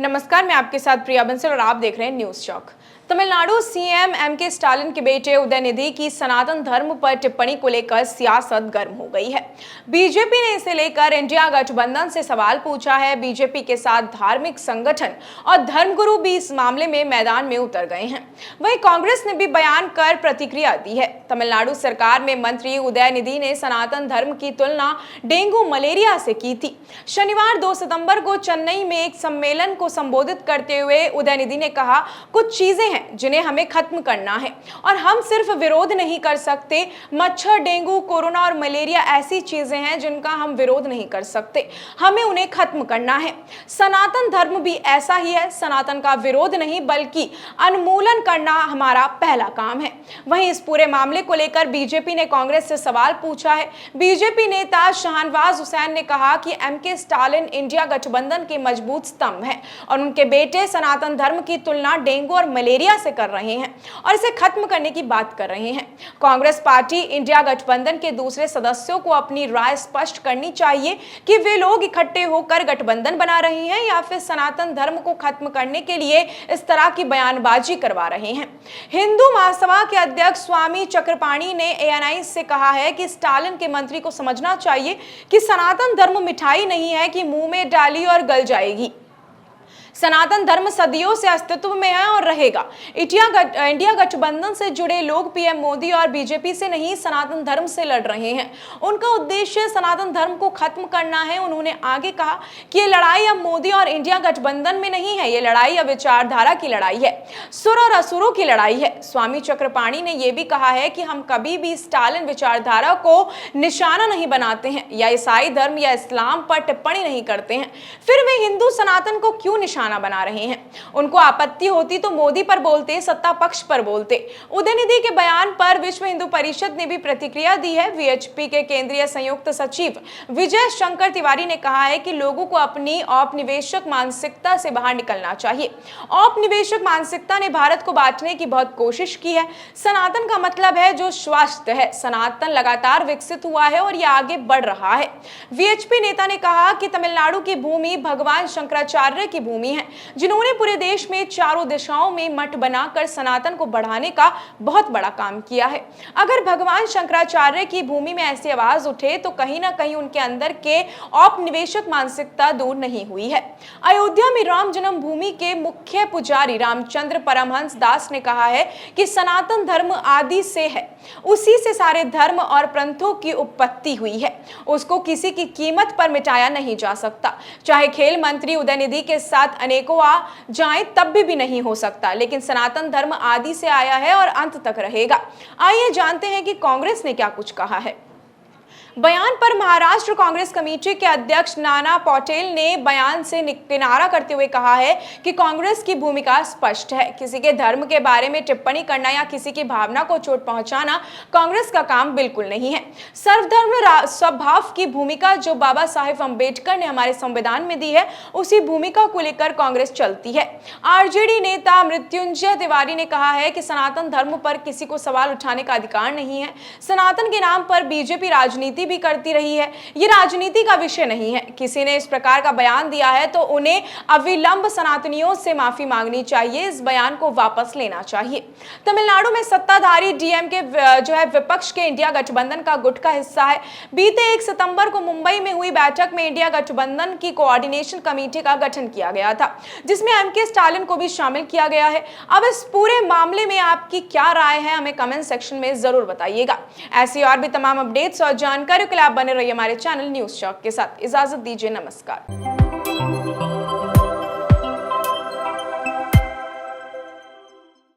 नमस्कार, मैं आपके साथ प्रिया बंसल और आप देख रहे हैं न्यूज चौक। तमिलनाडु सीएम एमके स्टालिन के बेटे उदयनिधि की सनातन धर्म पर टिप्पणी को लेकर सियासत गर्म हो गई है। बीजेपी ने इसे लेकर इंडिया गठबंधन से सवाल पूछा है। बीजेपी के साथ धार्मिक संगठन और धर्मगुरु भी इस मामले में मैदान में उतर गए हैं। वहीं कांग्रेस ने भी बयान कर प्रतिक्रिया दी है। तमिलनाडु सरकार में मंत्री उदयनिधि ने सनातन धर्म की तुलना डेंगू मलेरिया से की थी। शनिवार 2 सितंबर को चेन्नई में एक सम्मेलन को संबोधित करते हुए उदयनिधि ने कहा, कुछ चीजें जिन्हें हमें खत्म करना है और हम सिर्फ विरोध नहीं कर सकते। मच्छर, डेंगू, कोरोना और मलेरिया ऐसी चीजें हैं जिनका हम विरोध नहीं कर सकते, हमें उन्हें खत्म करना है। सनातन धर्म भी ऐसा ही है। सनातन का विरोध नहीं बल्कि उन्मूलन करना हमारा पहला काम है। वहीं इस पूरे मामले को लेकर बीजेपी ने कांग्रेस से सवाल पूछा है। बीजेपी नेता शाहनवाज हुसैन ने कहा कि एमके स्टालिन इंडिया गठबंधन के मजबूत स्तंभ हैं और उनके बेटे सनातन धर्म की तुलना डेंगू और मलेरिया से कर रहे हैं और इसे खत्म करने की बात कर रहे हैं। कांग्रेस पार्टी इंडिया गठबंधन के दूसरे सदस्यों को अपनी राय स्पष्ट करनी चाहिए कि वे लोग इकट्ठे होकर गठबंधन बना रहे हैं या फिर सनातन धर्म को खत्म करने के लिए इस तरह की बयानबाजी करवा रहे हैं। हिंदू महासभा के अध्यक्ष स्वामी चक्रपाणी ने एएनआई से कहा है कि स्टालिन के मंत्री को समझना चाहिए कि सनातन धर्म मिठाई नहीं है कि मुंह में डाली और गल जाएगी। सनातन धर्म सदियों से अस्तित्व में है और रहेगा। इंडिया गठबंधन से जुड़े लोग पीएम मोदी और बीजेपी से नहीं, सनातन धर्म से लड़ रहे हैं। उनका उद्देश्य सनातन धर्म को खत्म करना है। उन्होंने आगे कहा कि ये लड़ाई अब मोदी और इंडिया गठबंधन में नहीं है, ये लड़ाई अब विचारधारा की लड़ाई है, सुर और असुरों की लड़ाई है। स्वामी चक्रपाणी ने यह भी कहा है कि हम कभी भी स्टालिन विचारधारा को निशाना नहीं बनाते हैं या ईसाई धर्म या इस्लाम पर टिप्पणी नहीं करते हैं। फिर वे हिंदू सनातन को क्यों निशाना बना रहे हैं? उनको आपत्ति होती तो मोदी पर बोलते, सत्ता पक्ष पर बोलते। उदयनिधि के बयान पर विश्व हिंदू परिषद ने भी प्रतिक्रिया दी है। वीएचपी के केंद्रीय संयुक्त सचिव विजय शंकर तिवारी ने कहा है कि लोगों को अपनी औपनिवेशिक मानसिकता से बाहर निकलना चाहिए। औपनिवेशिक मानसिकता ने भारत को बांटने की बहुत कोशिश की है। सनातन का मतलब है जो स्वास्थ्य है। सनातन लगातार विकसित हुआ है और यह आगे बढ़ रहा है। वीएचपी नेता ने कहा कि तमिलनाडु की भूमि भगवान शंकराचार्य की भूमि है, जिन्होंने पूरे देश में चारों दिशाओं में मठ बनाकर सनातन को बढ़ाने का बहुत बड़ा काम किया है। अगर भगवान शंकराचार्य की भूमि में ऐसी आवाज उठे तो कहीं ना कहीं उनके अंदर के औपनिवेशिक मानसिकता दूर नहीं हुई है। अयोध्या में राम जन्मभूमि के मुख्य पुजारी रामचंद्र परमहंस दास ने कहा है कि सनातन धर्म आदि से है, उसी से सारे धर्म और पंथों की उत्पत्ति हुई है, उसको किसी की कीमत पर मिटाया नहीं जा सकता। चाहे खेल मंत्री उदयनिधि के साथ अनेकों आ जाएं तब भी नहीं हो सकता, लेकिन सनातन धर्म आदि से आया है और अंत तक रहेगा। आइए जानते हैं कि कांग्रेस ने क्या कुछ कहा है। बयान पर महाराष्ट्र कांग्रेस कमेटी के अध्यक्ष नाना पटोले ने बयान से किनारा करते हुए कहा है कि कांग्रेस की भूमिका स्पष्ट है। किसी के धर्म के बारे में टिप्पणी करना या किसी की भावना को चोट पहुंचाना कांग्रेस का काम बिल्कुल नहीं है। सर्वधर्म स्वभाव की भूमिका जो बाबा साहेब अम्बेडकर ने हमारे संविधान में दी है, उसी भूमिका को लेकर कांग्रेस चलती है। आरजेडी नेता मृत्युंजय तिवारी ने कहा है कि सनातन धर्म पर किसी को सवाल उठाने का अधिकार नहीं है। सनातन के नाम पर बीजेपी राजनीति भी करती रही है, ये राजनीति का विषय नहीं है। किसी ने इस प्रकार का बयान दिया है तो उन्हें अविलंब सनातनियों से माफी मांगनी चाहिए, इस बयान को वापस लेना चाहिए। तमिलनाडु में सत्ताधारी डीएमके जो है विपक्ष के इंडिया गठबंधन का गुट का हिस्सा है। बीते 1 सितंबर को मुंबई में हुई बैठक में इंडिया गठबंधन की कोऑर्डिनेशन कमेटी का गठन किया गया था, जिसमें एमके स्टालिन को भी शामिल किया गया है। अब इस पूरे मामले में आपकी क्या राय है, हमें कमेंट सेक्शन में जरूर बताइएगा। ऐसी और भी तमाम अपडेट्स और जानकारी के लिए आप बने रहिए हमारे चैनल न्यूज चौक के साथ। इजाजत दीजिए, नमस्कार।